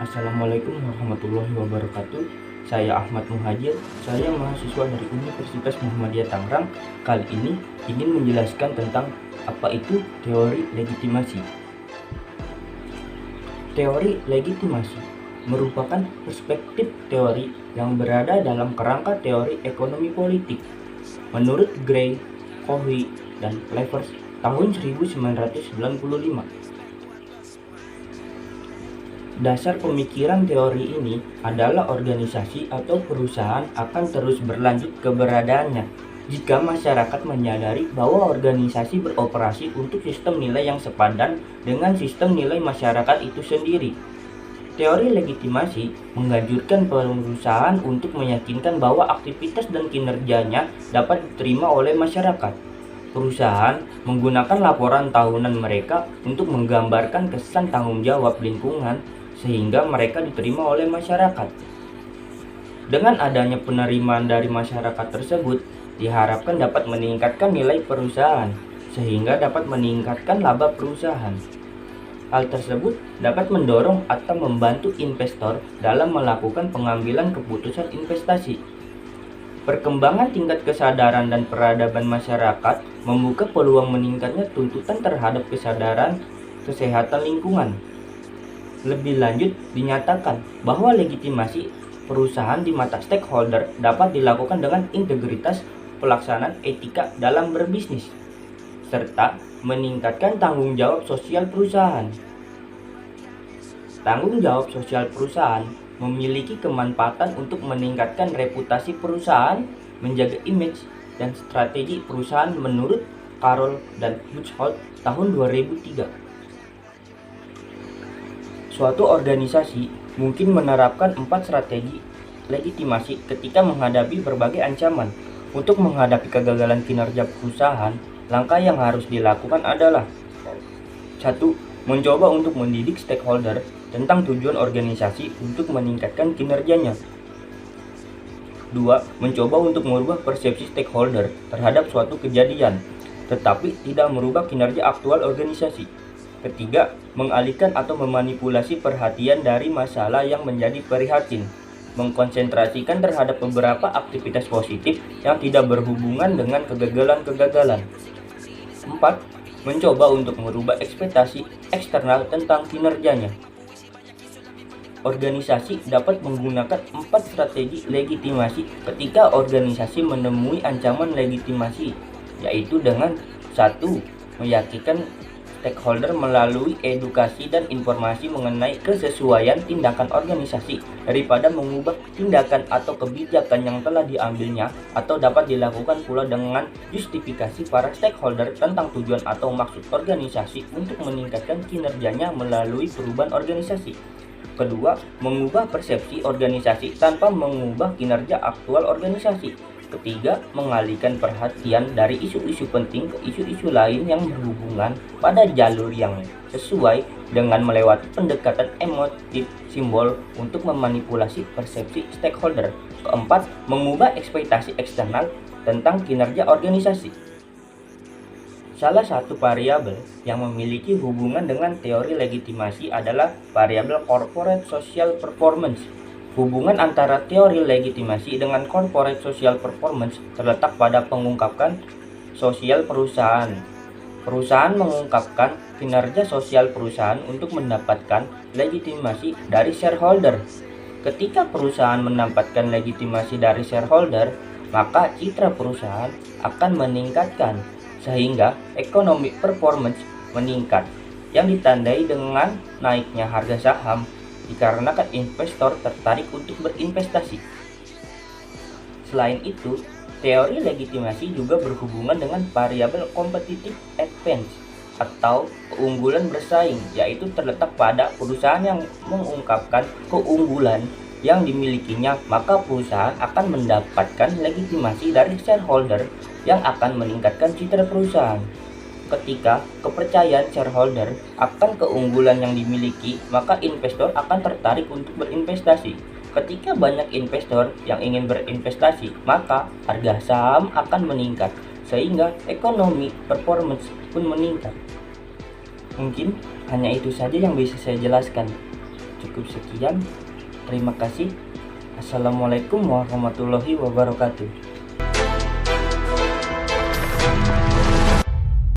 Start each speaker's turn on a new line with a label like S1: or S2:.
S1: Assalamualaikum warahmatullahi wabarakatuh. Saya Ahmad Muhajir. Saya mahasiswa dari Universitas Muhammadiyah Tangerang. Kali ini ingin menjelaskan tentang apa itu teori legitimasi. Teori legitimasi merupakan perspektif teori yang berada dalam kerangka teori ekonomi politik. Menurut Gray, Covey, dan Levers tahun 1995. Dasar pemikiran teori ini adalah organisasi atau perusahaan akan terus berlanjut keberadaannya jika masyarakat menyadari bahwa organisasi beroperasi untuk sistem nilai yang sepadan dengan sistem nilai masyarakat itu sendiri. Teori legitimasi menganjurkan perusahaan untuk meyakinkan bahwa aktivitas dan kinerjanya dapat diterima oleh masyarakat. Perusahaan menggunakan laporan tahunan mereka untuk menggambarkan kesan tanggung jawab lingkungan sehingga mereka diterima oleh masyarakat. Dengan adanya penerimaan dari masyarakat tersebut, diharapkan dapat meningkatkan nilai perusahaan, sehingga dapat meningkatkan laba perusahaan. Hal tersebut dapat mendorong atau membantu investor dalam melakukan pengambilan keputusan investasi. Perkembangan tingkat kesadaran dan peradaban masyarakat membuka peluang meningkatnya tuntutan terhadap kesadaran kesehatan lingkungan. Lebih lanjut, dinyatakan bahwa legitimasi perusahaan di mata stakeholder dapat dilakukan dengan integritas pelaksanaan etika dalam berbisnis, serta meningkatkan tanggung jawab sosial perusahaan. Tanggung jawab sosial perusahaan memiliki kemanfaatan untuk meningkatkan reputasi perusahaan, menjaga image, dan strategi perusahaan menurut Carroll dan Buchholz tahun 2003. Suatu organisasi mungkin menerapkan 4 strategi legitimasi ketika menghadapi berbagai ancaman. Untuk menghadapi kegagalan kinerja perusahaan, langkah yang harus dilakukan adalah 1. Mencoba untuk mendidik stakeholder tentang tujuan organisasi untuk meningkatkan kinerjanya. 2. Mencoba untuk merubah persepsi stakeholder terhadap suatu kejadian, tetapi tidak merubah kinerja aktual organisasi. Ketiga, mengalihkan atau memanipulasi perhatian dari masalah yang menjadi prihatin, mengkonsentrasikan terhadap beberapa aktivitas positif yang tidak berhubungan dengan kegagalan-kegagalan. 4. Mencoba untuk merubah ekspektasi eksternal tentang kinerjanya. Organisasi dapat menggunakan 4 strategi legitimasi ketika organisasi menemui ancaman legitimasi, yaitu dengan 1. Meyakinkan stakeholder melalui edukasi dan informasi mengenai kesesuaian tindakan organisasi daripada mengubah tindakan atau kebijakan yang telah diambilnya, atau dapat dilakukan pula dengan justifikasi para stakeholder tentang tujuan atau maksud organisasi untuk meningkatkan kinerjanya melalui perubahan organisasi. Kedua, mengubah persepsi organisasi tanpa mengubah kinerja aktual organisasi. Ketiga, mengalihkan perhatian dari isu-isu penting ke isu-isu lain yang berhubungan pada jalur yang sesuai dengan melewati pendekatan emotif simbol untuk memanipulasi persepsi stakeholder. Keempat, mengubah ekspektasi eksternal tentang kinerja organisasi. Salah satu variabel yang memiliki hubungan dengan teori legitimasi adalah variabel corporate social performance. Hubungan antara teori legitimasi dengan corporate social performance terletak pada pengungkapkan sosial perusahaan. Perusahaan mengungkapkan kinerja sosial perusahaan untuk mendapatkan legitimasi dari shareholder. Ketika perusahaan mendapatkan legitimasi dari shareholder, maka citra perusahaan akan meningkatkan, sehingga economic performance meningkat, yang ditandai dengan naiknya harga saham dikarenakan investor tertarik untuk berinvestasi. Selain itu, teori legitimasi juga berhubungan dengan variabel competitive advantage atau keunggulan bersaing, yaitu terletak pada perusahaan yang mengungkapkan keunggulan yang dimilikinya, maka perusahaan akan mendapatkan legitimasi dari shareholder yang akan meningkatkan citra perusahaan. Ketika kepercayaan shareholder akan keunggulan yang dimiliki, maka investor akan tertarik untuk berinvestasi. Ketika banyak investor yang ingin berinvestasi, maka harga saham akan meningkat, sehingga ekonomi performance pun meningkat. Mungkin hanya itu saja yang bisa saya jelaskan. Cukup sekian. Terima kasih. Assalamualaikum warahmatullahi wabarakatuh.